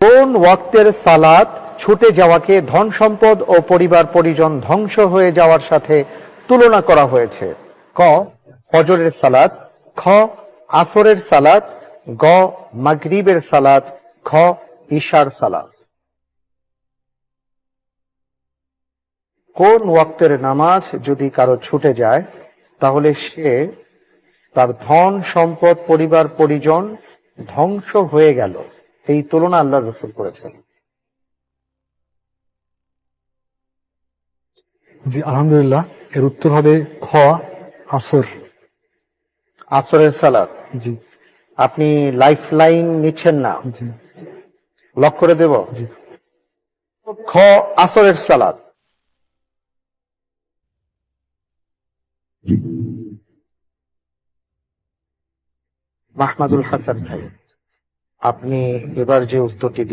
কোন ওয়াক্তের সালাত ছুটে যাওয়াকে ধন সম্পদ ও পরিবার পরিজন ধ্বংস হয়ে যাওয়ার সাথে তুলনা করা হয়েছে? ক ফজরের সালাত, খ আসরের সালাত, গ মাগরিবের সালাত, খ ইশার সালাত। কোন ওয়াক্তের নামাজ যদি কারো ছুটে যায় তাহলে সে তার ধন সম্পদ পরিবার পরিজন ধ্বংস হয়ে গেল, এই তুলনা আল্লাহ রসুল করেছেন। জি আলহামদুলিল্লাহ, এর উত্তর হবে খ আসর। আসরের সালাত। জি আপনি লাইফ লাইন নিচ্ছেন না? জি লক করে দেব। জি খ আসরের সালাত। মাহমুদুল হাসান ভাই, আপনি এবার যে উত্তরটি দিয়ে